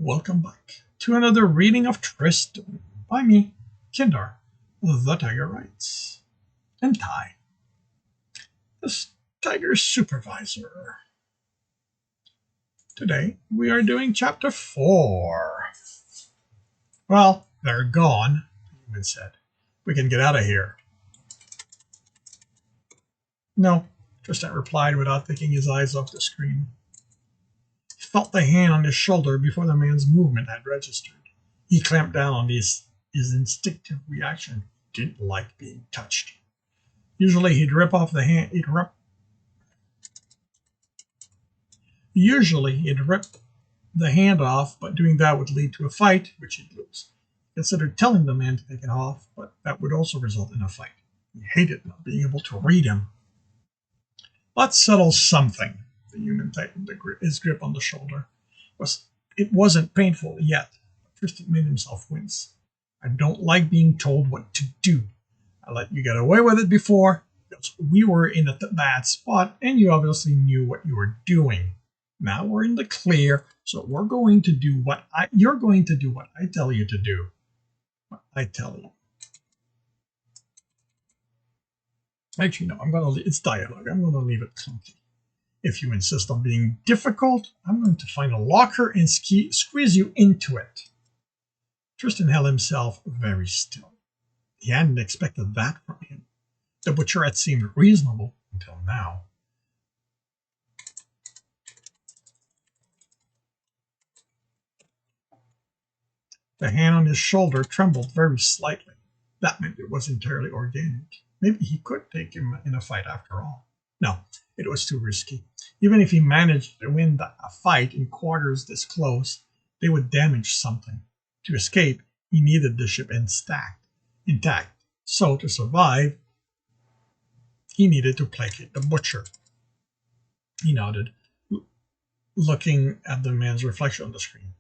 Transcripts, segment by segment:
Welcome back to another reading of Tristan by me, Kindar, the Tiger Writes, and Ty, the Tiger Supervisor. Today we are doing Chapter 4. Well, they're gone, the human said. We can get out of here. No, Tristan replied without taking his eyes off the screen. He felt the hand on his shoulder before the man's movement had registered. He clamped down on his instinctive reaction. He didn't like being touched. Usually he'd rip off the hand. He'd rip the hand off, but doing that would lead to a fight, which he'd lose. He considered telling the man to take it off, but that would also result in a fight. He hated not being able to read him. Let's settle something. The human tightened his grip on the shoulder. It wasn't painful yet, but Tristan made himself wince. I don't like being told what to do. I let you get away with it before because we were in a bad spot and you obviously knew what you were doing. Now we're in the clear, so you're going to do what I tell you to do. What I tell you. Actually, no, it's dialogue. I'm going to leave it clunky. If you insist on being difficult, I'm going to find a locker and squeeze you into it. Tristan held himself very still. He hadn't expected that from him. The butcher had seemed reasonable until now. The hand on his shoulder trembled very slightly. That meant it was entirely organic. Maybe he could take him in a fight after all. No, it was too risky. Even if he managed to win a fight in quarters this close, they would damage something. To escape, he needed the ship intact. So, to survive, he needed to placate the butcher. He nodded, looking at the man's reflection on the screen.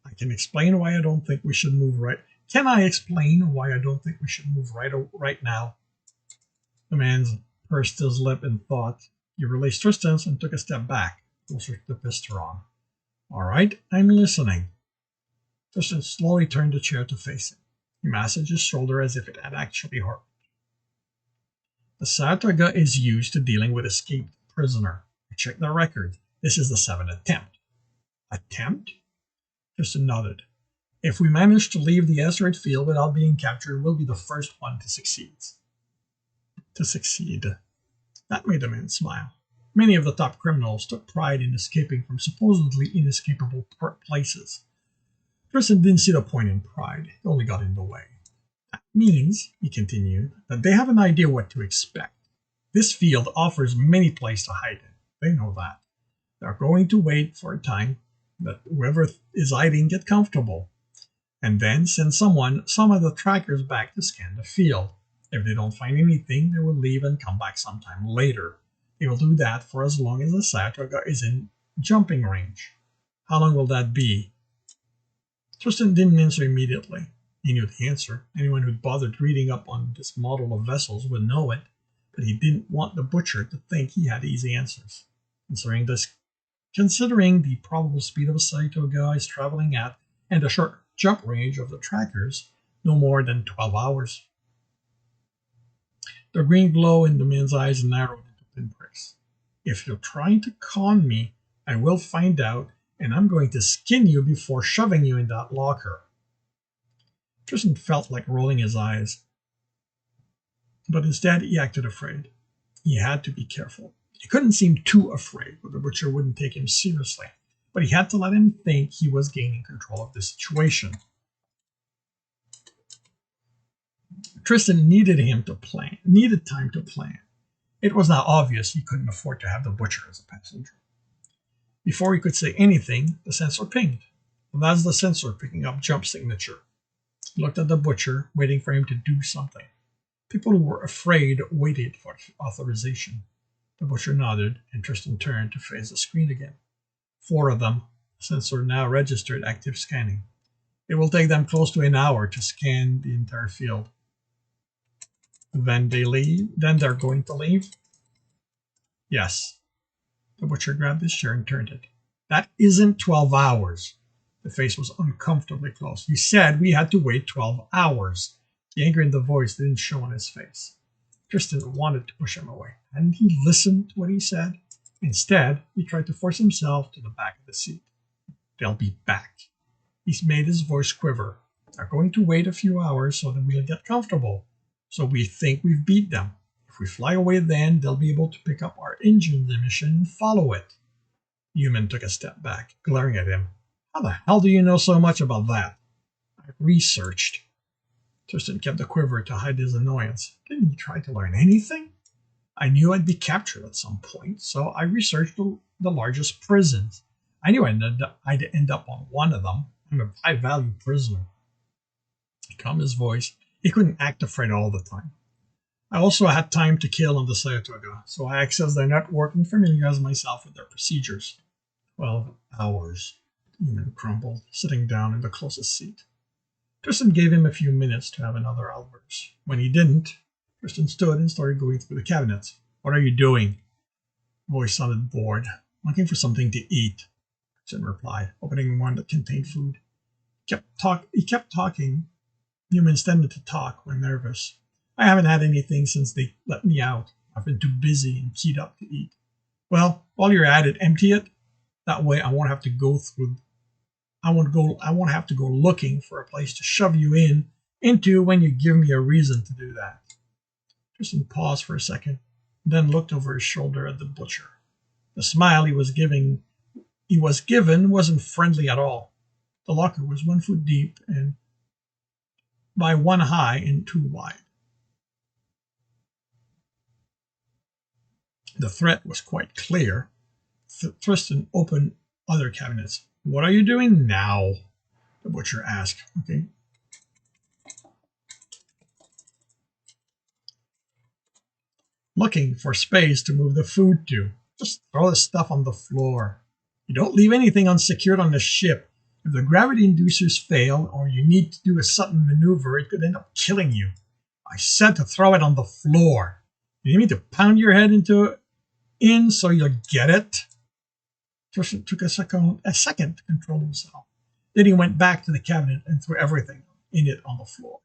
I can explain why I don't think we should move right. Can I explain why I don't think we should move right now? The man pursed his lip in thought. He released Tristan's and took a step back, closer to the Pisteron. All right, I'm listening. Tristan slowly turned the chair to face him. He massaged his shoulder as if it had actually hurt. The Saratoga is used to dealing with escaped prisoner. I checked the record. This is the 7th attempt. Attempt? Tristan nodded. If we manage to leave the asteroid field without being captured, we'll be the first one to succeed. That made the man smile. Many of the top criminals took pride in escaping from supposedly inescapable places. Tristan didn't see the point in pride. It only got in the way. That means, he continued, that they have an idea what to expect. This field offers many places to hide in. They know that. They're going to wait for a time that whoever is hiding get comfortable, and then send some of the trackers back to scan the field. If they don't find anything, they will leave and come back sometime later. They will do that for as long as the Saratoga is in jumping range. How long will that be? Tristan didn't answer immediately. He knew the answer. Anyone who'd bothered reading up on this model of vessels would know it, but he didn't want the butcher to think he had easy answers. Considering the probable speed of a Saratoga is traveling at and the short jump range of the trackers, no more than 12 hours. The green glow in the man's eyes narrowed into pinpricks. If you're trying to con me, I will find out, and I'm going to skin you before shoving you in that locker. Tristan felt like rolling his eyes, but instead he acted afraid. He had to be careful. He couldn't seem too afraid, or the butcher wouldn't take him seriously, but he had to let him think he was gaining control of the situation. Tristan needed time to plan. It was now obvious he couldn't afford to have the butcher as a passenger. Before he could say anything, the sensor pinged. Well, that's the sensor picking up jump signature. He looked at the butcher, waiting for him to do something. People who were afraid waited for authorization. The butcher nodded, and Tristan turned to face the screen again. 4 of them. The sensor now registered active scanning. It will take them close to an hour to scan the entire field. Then they're going to leave? Yes. The butcher grabbed his chair and turned it. That isn't 12 hours. The face was uncomfortably close. "You said we had to wait 12 hours. The anger in the voice didn't show on his face. Tristan wanted to push him away. Hadn't he listened to what he said? Instead, he tried to force himself to the back of the seat. "They'll be back." He's made his voice quiver. "They're going to wait a few hours so that we'll get comfortable. So we think we've beat them. If we fly away then, they'll be able to pick up our engine emission and follow it." Human took a step back, glaring at him. "How the hell do you know so much about that?" "I researched." Tristan kept the quiver to hide his annoyance. "Didn't you try to learn anything?" "I knew I'd be captured at some point, so I researched the largest prisons. I knew I'd end up on one of them. I'm a high-value prisoner." He calmed his voice. He couldn't act afraid all the time. "I also had time to kill on the Saratoga, so I accessed their network and familiarized myself with their procedures." 12 hours, Human grumbled, sitting down in the closest seat. Tristan gave him a few minutes to have another outburst. When he didn't, Tristan stood and started going through the cabinets. "What are you doing?" The voice sounded bored. "Looking for something to eat," Tristan replied, opening one that contained food. He kept talking. Humans tended to talk when nervous. "I haven't had anything since they let me out. I've been too busy and keyed up to eat." "Well, while you're at it, empty it. That way I won't have to go looking for a place to shove you into when you give me a reason to do that." Tristan paused for a second, then looked over his shoulder at the butcher. The smile he was given wasn't friendly at all. The locker was 1 foot deep and by 1 high and 2 wide. The threat was quite clear. Tristan opened other cabinets. "What are you doing now?" the butcher asked. "Okay. Looking for space to move the food to. Just throw the stuff on the floor. You don't leave anything unsecured on the ship. If the gravity inducers fail or you need to do a sudden maneuver, it could end up killing you. I said to throw it on the floor. You need me to pound your head in so you'll get it?" Tristan took a second to control himself. Then he went back to the cabinet and threw everything in it on the floor.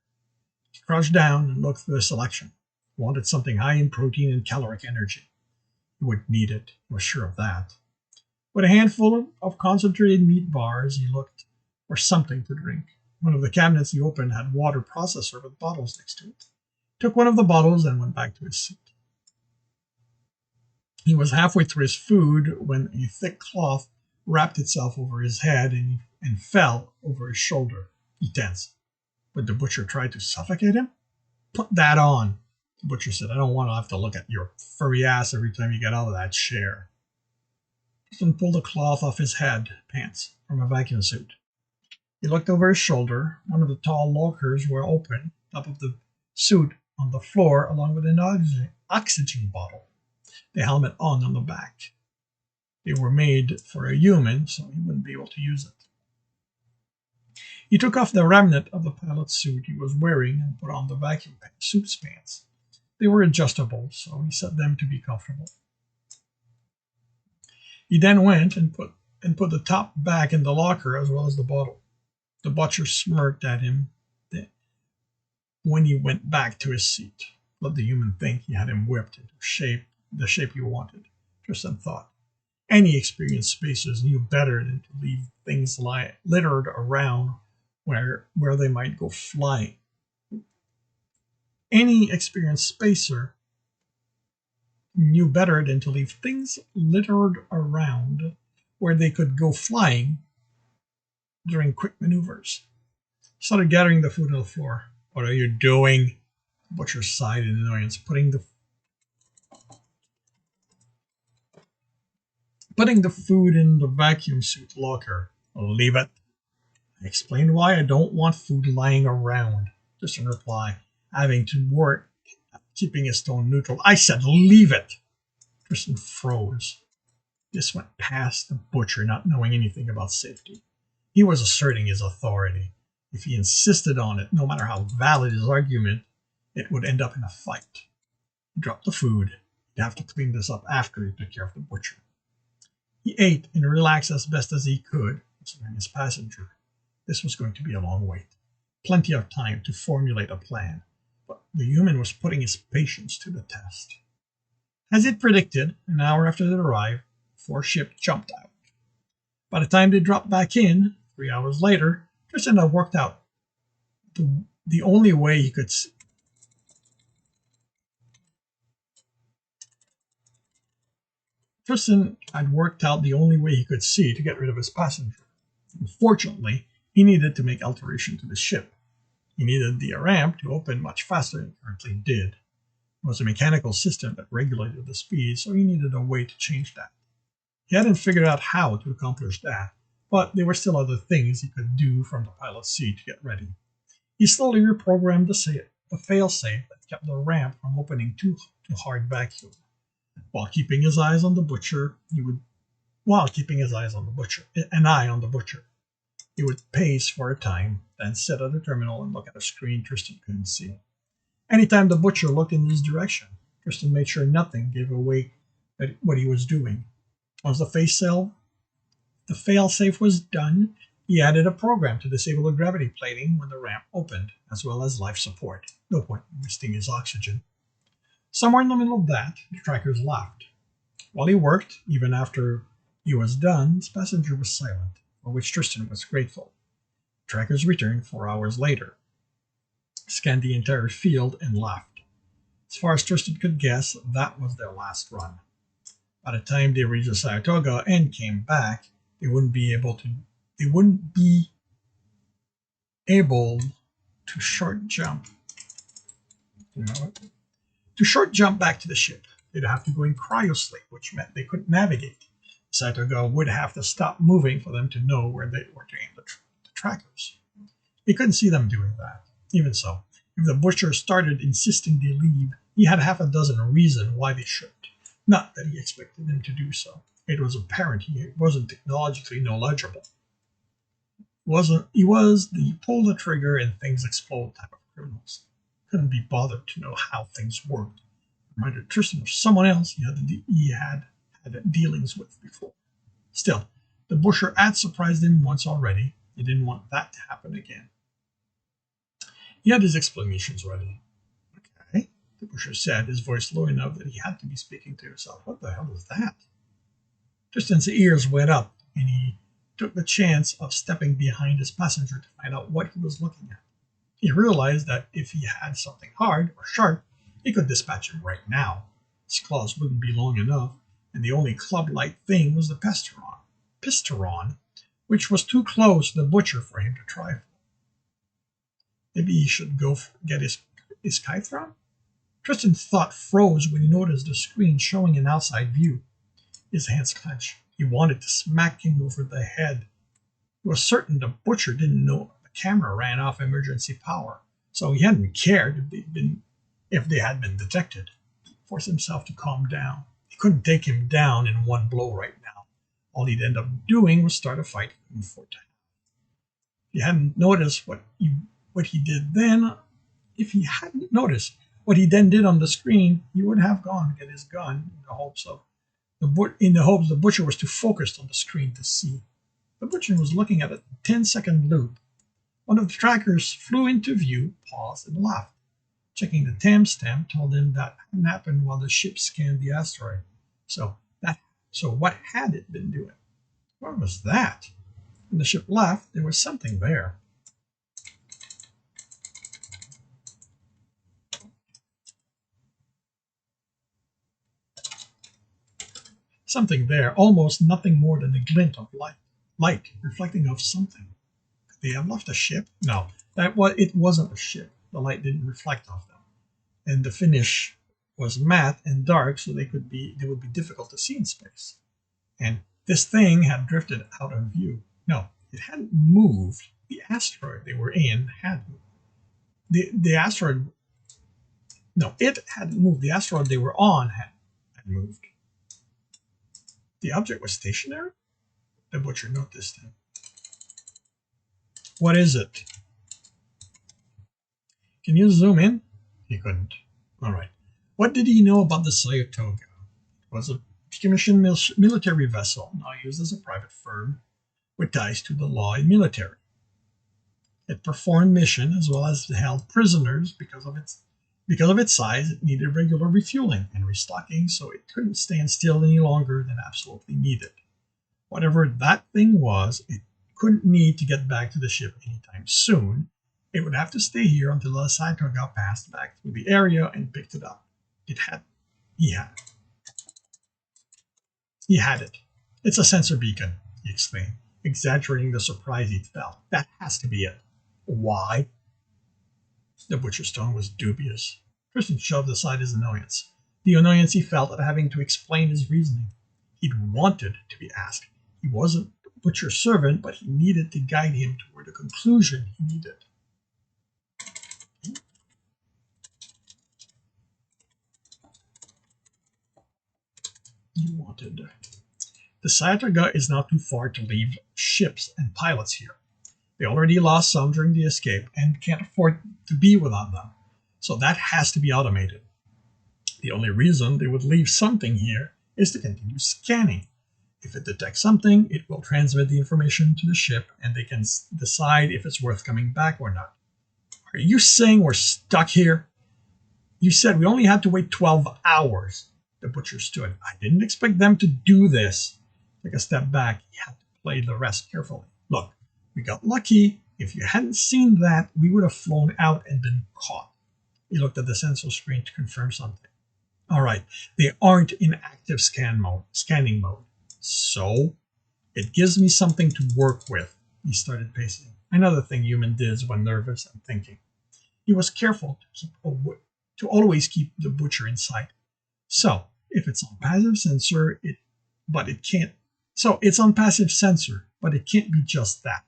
He crouched down and looked through the selection. He wanted something high in protein and caloric energy. He would need it, he was sure of that. With a handful of concentrated meat bars, he looked for something to drink. One of the cabinets he opened had water processor with bottles next to it. He took one of the bottles and went back to his seat. He was halfway through his food when a thick cloth wrapped itself over his head and fell over his shoulder. He tensed. Would the butcher try to suffocate him? "Put that on," the butcher said. "I don't want to have to look at your furry ass every time you get out of that chair." Tristan pulled the cloth off his head pants from a vacuum suit. He looked over his shoulder. One of the tall lockers were open, top of the suit on the floor, along with an oxygen bottle. The helmet hung on the back. They were made for a human, so he wouldn't be able to use it. He took off the remnant of the pilot suit he was wearing and put on the vacuum suit's pants. They were adjustable, so he set them to be comfortable. He then went and put the top back in the locker as well as the bottle. The butcher smirked at him when he went back to his seat. Let the human think he had him whipped into the shape he wanted, Tristan thought. Any experienced spacers knew better than to leave things littered around where they might go flying. Any experienced spacer knew better than to leave things littered around where they could go flying during quick maneuvers. He started gathering the food on the floor. "What are you doing?" The butcher sighed in annoyance, putting the food in the vacuum suit locker. "Leave it." I explained why I don't want food lying around, Tristan replied, having to work at keeping his tone neutral. "I said leave it." Tristan froze. This went past the butcher not knowing anything about safety. He was asserting his authority. If he insisted on it, no matter how valid his argument, it would end up in a fight. He dropped the food. He'd have to clean this up after he took care of the butcher. He ate and relaxed as best as he could, considering his passenger. This was going to be a long wait. Plenty of time to formulate a plan, but the human was putting his patience to the test. As it predicted, an hour after they arrived, the fourth ship jumped out. By the time they dropped back in, 3 hours later, Tristan had worked out the only way he could see. Tristan had worked out the only way he could see to get rid of his passenger. Unfortunately, he needed to make alteration to the ship. He needed the ramp to open much faster than it currently did. It was a mechanical system that regulated the speed, so he needed a way to change that. He hadn't figured out how to accomplish that, but there were still other things he could do from the pilot's seat to get ready. He slowly reprogrammed the failsafe that kept the ramp from opening too hard vacuum. While keeping his eyes on the butcher, an eye on the butcher. He would pace for a time, then sit at the terminal and look at a screen Tristan couldn't see. Anytime the butcher looked in his direction, Tristan made sure nothing gave away what he was doing. Once the failsafe was done, he added a program to disable the gravity plating when the ramp opened, as well as life support. No point in wasting his oxygen. Somewhere in the middle of that, the trackers laughed. While he worked, even after he was done, his passenger was silent, for which Tristan was grateful. The trackers returned 4 hours later, scanned the entire field, and laughed. As far as Tristan could guess, that was their last run. By the time they reached the Saratoga and came back, they wouldn't be able to short jump. To short jump back to the ship, they'd have to go in cryosleep, which meant they couldn't navigate. Saratoga would have to stop moving for them to know where they were to aim the trackers. He couldn't see them doing that. Even so, if the butcher started insisting they leave, he had half a dozen reasons why they shouldn't. Not that he expected them to do so. It was apparent he wasn't technologically knowledgeable. He was the pull the trigger and things explode type of criminals. Couldn't be bothered to know how things worked. Reminded Tristan of someone else he had dealings with before. Still, the butcher had surprised him once already. He didn't want that to happen again. He had his explanations ready. Okay, the butcher said, his voice low enough that he had to be speaking to himself. What the hell is that? Tristan's ears went up, and he took the chance of stepping behind his passenger to find out what he was looking at. He realized that if he had something hard or sharp, he could dispatch him right now. His claws wouldn't be long enough, and the only club-like thing was the pisteron, which was too close to the butcher for him to try for. Maybe he should go get his Skythron? Tristan's thought froze when he noticed the screen showing an outside view. His hands clenched. He wanted to smack him over the head. He was certain the butcher didn't know the camera ran off emergency power, so he hadn't cared if they had been detected. He forced himself to calm down. He couldn't take him down in one blow right now. All he'd end up doing was start a fight for time. If he hadn't noticed what he did then, if he hadn't noticed what he then did on the screen, he would have gone to get his gun in the hopes the butcher was too focused on the screen to see. The butcher was looking at a 10-second loop. One of the trackers flew into view, paused, and laughed. Checking the timestamp told him that hadn't happened while the ship scanned the asteroid. So what had it been doing? What was that? When the ship left, there was something there. Something there, almost nothing more than a glint of light reflecting off something. Could they have left a ship? No, it wasn't a ship. The light didn't reflect off them, and the finish was matte and dark, so they would be difficult to see in space. And this thing had drifted out of view. No, it hadn't moved. The asteroid they were in had moved. The asteroid. No, it hadn't moved. The asteroid they were on had moved. The object was stationary? The butcher noticed him. What is it? Can you zoom in? He couldn't. All right. What did he know about the Saratoga? It was a decommissioned military vessel, now used as a private firm. with ties to the law and military. It performed missions as well as held prisoners because of its size. It needed regular refueling and restocking, so it couldn't stand still any longer than absolutely needed. Whatever that thing was, it couldn't need to get back to the ship anytime soon. It would have to stay here until the Saitoga passed back through the area and picked it up. He had it. It's a sensor beacon, he exclaimed, exaggerating the surprise he felt. That has to be it. Why? The butcher's tone was dubious. Tristan shoved aside his annoyance. The annoyance he felt at having to explain his reasoning. He'd wanted to be asked. He wasn't the butcher's servant, but he needed to guide him toward the conclusion he needed. The Saitoga is not too far to leave ships and pilots here. They already lost some during the escape and can't afford to be without them. So that has to be automated. The only reason they would leave something here is to continue scanning. If it detects something, it will transmit the information to the ship and they can decide if it's worth coming back or not. Are you saying we're stuck here? You said we only had to wait 12 hours. The butcher stood. I didn't expect them to do this. Take a step back. He had to play the rest carefully. Look, we got lucky. If you hadn't seen that, we would have flown out and been caught. He looked at the sensor screen to confirm something. All right, they aren't in active scanning mode. So, it gives me something to work with. He started pacing. Another thing human does when nervous and thinking. He was careful to always keep the butcher in sight. So, if it's on passive sensor, it's on passive sensor, but it can't be just that.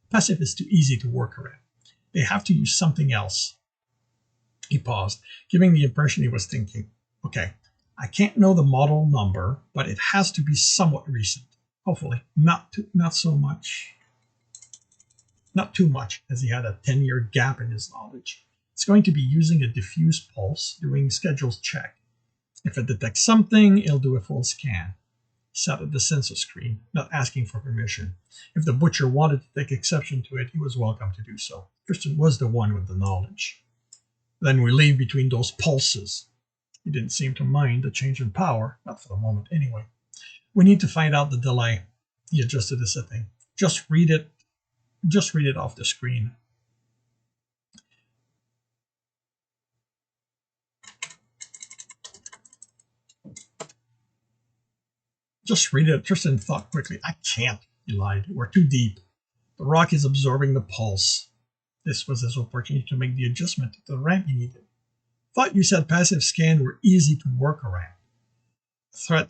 Passive is too easy to work around. They have to use something else. He paused, giving the impression he was thinking. Okay, I can't know the model number, but it has to be somewhat recent. Hopefully, not too much, as he had a 10-year gap in his knowledge. It's going to be using a diffuse pulse, doing scheduled check. If it detects something, it'll do a full scan. He sat at the sensor screen, not asking for permission. If the butcher wanted to take exception to it, he was welcome to do so. Tristan was the one with the knowledge. Then we leave between those pulses. He didn't seem to mind the change in power, not for the moment anyway. We need to find out the delay. He adjusted the setting. Just read it off the screen. Just read it. Tristan thought quickly. I can't, he lied. We're too deep. The rock is absorbing the pulse. This was his opportunity to make the adjustment to the ramp he needed. Thought you said passive scan were easy to work around. The threat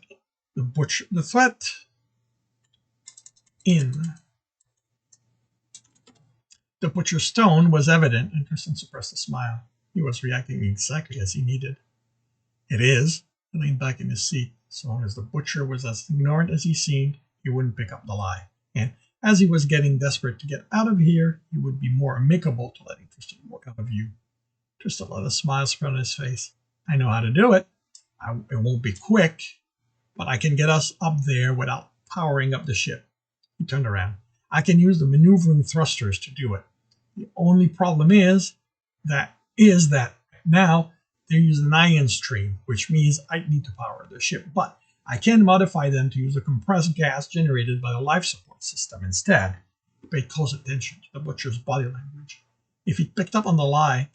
in the butcher's tone was evident, and Tristan suppressed a smile. He was reacting exactly as he needed. It is. He leaned back in his seat. So long as the butcher was as ignorant as he seemed, he wouldn't pick up the lie. And as he was getting desperate to get out of here, he would be more amicable to letting Tristan walk out of view. Tristan let a smile spread on his face. I know how to do it. It won't be quick, but I can get us up there without powering up the ship. He turned around. I can use the maneuvering thrusters to do it. The only problem is that now they use an ion stream, which means I need to power the ship, but I can modify them to use the compressed gas generated by the life support system instead. He paid close attention to the butcher's body language. If he picked up on the lie,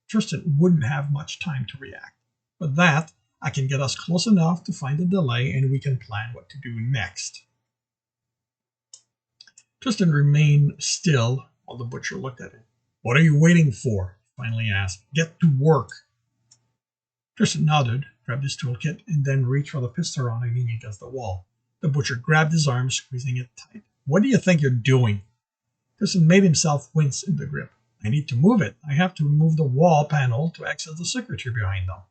Tristan wouldn't have much time to react. With that, I can get us close enough to find the delay and we can plan what to do next. Tristan remained still while the butcher looked at him. What are you waiting for? He finally asked. Get to work. Tristan nodded, grabbed his toolkit, and then reached for the pistol hanging against the wall. The butcher grabbed his arm, squeezing it tight. What do you think you're doing? Tristan made himself wince in the grip. I need to move it. I have to remove the wall panel to access the circuitry behind them.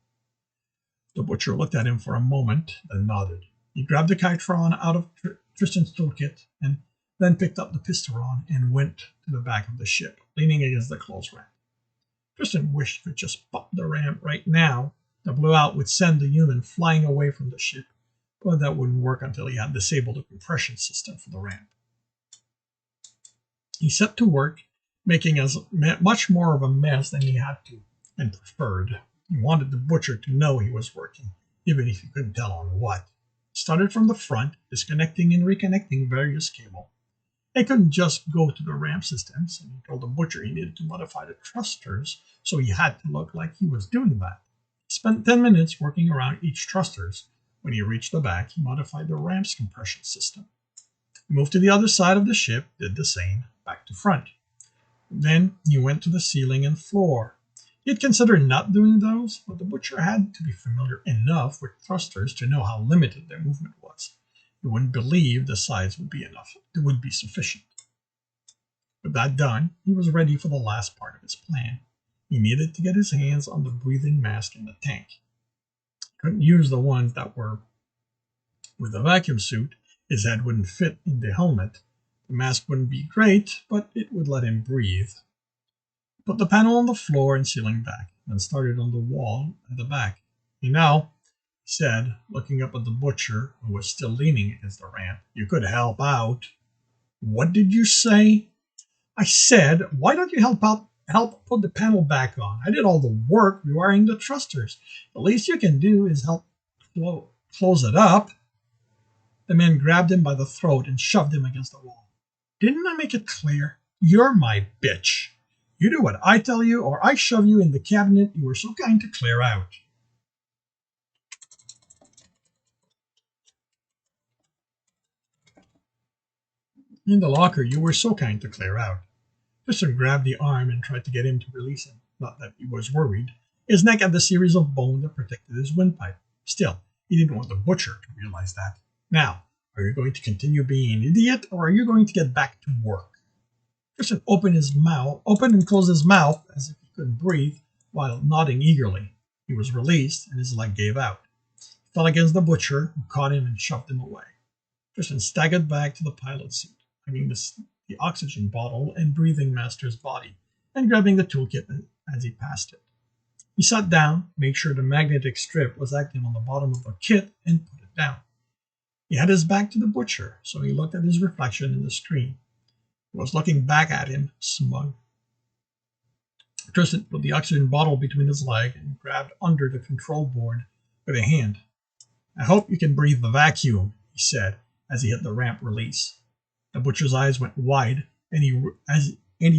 The butcher looked at him for a moment, then nodded. He grabbed the Kitron out of Tristan's toolkit and then picked up the piston and went to the back of the ship, leaning against the closed ramp. Tristan wished he could just pop the ramp right now. The blowout would send the human flying away from the ship, but that wouldn't work until he had disabled the compression system for the ramp. He set to work, making as much more of a mess than he had to and preferred. He wanted the butcher to know he was working, even if he couldn't tell on what. Started from the front, disconnecting and reconnecting various cables. He couldn't just go to the ramp systems, and he told the butcher he needed to modify the thrusters, so he had to look like he was doing that. He spent 10 minutes working around each thrusters. When he reached the back, he modified the ramp's compression system. He moved to the other side of the ship, did the same, back to front. Then he went to the ceiling and floor. He had considered not doing those, but the butcher had to be familiar enough with thrusters to know how limited their movement was. He wouldn't believe the size would be enough. It would be sufficient. With that done, he was ready for the last part of his plan. He needed to get his hands on the breathing mask in the tank. He couldn't use the ones that were with the vacuum suit. His head wouldn't fit in the helmet. The mask wouldn't be great, but it would let him breathe. Put the panel on the floor and ceiling back, then started on the wall at the back. "You know," he said, looking up at the butcher, who was still leaning against the ramp, "you could help out." "What did you say?" "I said, why don't you help put the panel back on? I did all the work rewiring the thrusters. The least you can do is help close it up." The man grabbed him by the throat and shoved him against the wall. "Didn't I make it clear? You're my bitch. You do what I tell you, or I shove you in the cabinet you were so kind to clear out." "In the locker you were so kind to clear out." Tristan grabbed the arm and tried to get him to release him. Not that he was worried. His neck had the series of bones that protected his windpipe. Still, he didn't want the butcher to realize that. "Now, are you going to continue being an idiot, or are you going to get back to work?" Tristan opened and closed his mouth as if he couldn't breathe, while nodding eagerly. He was released, and his leg gave out. He fell against the butcher, who caught him and shoved him away. Tristan staggered back to the pilot seat, hugging the oxygen bottle and breathing master's body, and grabbing the toolkit as he passed it. He sat down, made sure the magnetic strip was active on the bottom of the kit, and put it down. He had his back to the butcher, so he looked at his reflection in the screen. He was looking back at him, smug. Tristan put the oxygen bottle between his legs and grabbed under the control board with a hand. "I hope you can breathe the vacuum," he said as he hit the ramp release. The butcher's eyes went wide, and he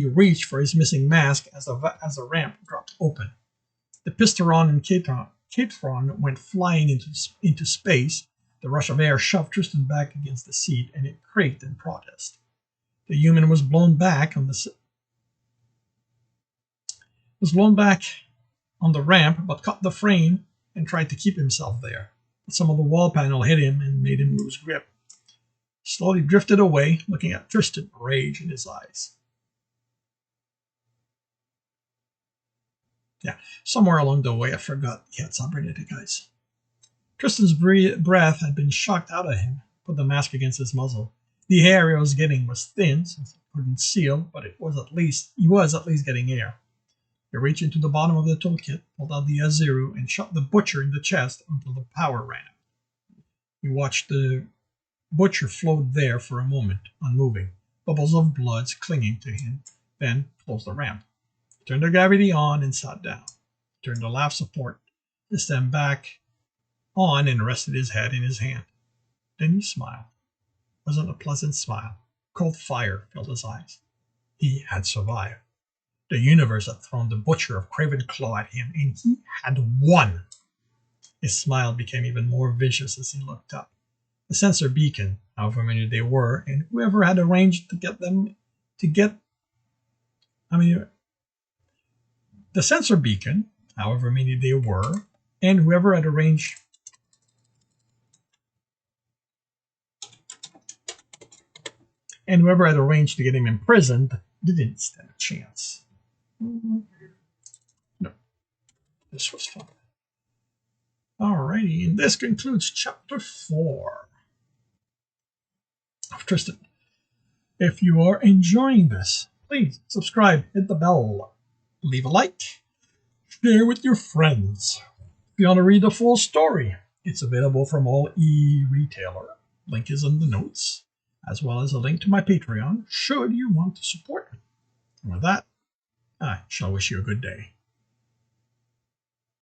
reached for his missing mask as the ramp dropped open. The Pisteron and Catron went flying into space. The rush of air shoved Tristan back against the seat, and it creaked in protest. The human was blown back on the ramp, but caught the frame and tried to keep himself there. But some of the wall panel hit him and made him lose grip. He slowly drifted away, looking at Tristan, rage in his eyes. Yeah, somewhere along the way I forgot he had cybernetic eyes. Tristan's breath had been shocked out of him, put the mask against his muzzle. The air he was getting was thin, since it couldn't seal, but he was at least getting air. He reached into the bottom of the toolkit, pulled out the Aziru, and shot the butcher in the chest until the power ran out. He watched the butcher float there for a moment, unmoving, bubbles of blood clinging to him, then closed the ramp. He turned the gravity on and sat down. He turned the life support system back on and rested his head in his hand. Then he smiled. It wasn't a pleasant smile. Cold fire filled his eyes. He had survived. The universe had thrown the butcher of Craven Claw at him, and he had won. His smile became even more vicious as he looked up. The sensor beacon, however many they were, and whoever had arranged the sensor beacon, however many they were, and whoever had arranged to get him imprisoned didn't stand a chance. No, this was fun. Alrighty, and this concludes chapter 4 of Tristan. If you are enjoying this, please subscribe, hit the bell, leave a like, share with your friends. If you want to read the full story, it's available from all e-retailer. Link is in the notes. as well as a link to my Patreon, should you want to support me. And with that, I shall wish you a good day.